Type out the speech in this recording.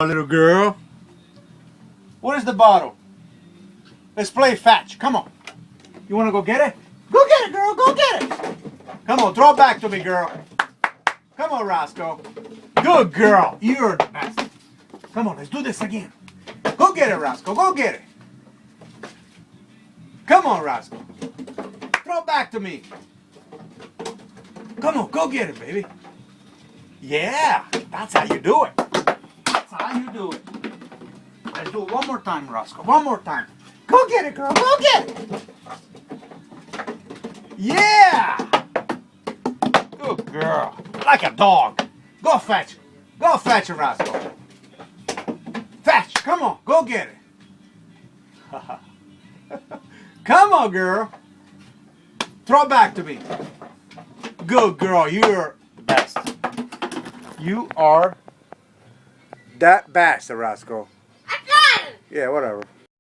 Little girl. What is the bottle? Let's play fetch. Come on. You want to go get it? Go get it, girl. Go get it. Come on, throw it back to me, girl. Come on, Rascal. Good girl. You're the best. Come on, let's do this again. Go get it, Rascal. Go get it. Come on, Rascal. Throw it back to me. Come on, go get it, baby. Yeah, that's how you do it. That's how you do it. Let's do it one more time, Rascal. One more time. Go get it, girl. Go get it. Yeah. Good girl. Like a dog. Go fetch it. Go fetch it, Rascal. Fetch. Come on. Go get it. Come on, girl. Throw it back to me. Good girl. You're the best. You are that best, Rascal. I got it. Yeah, whatever.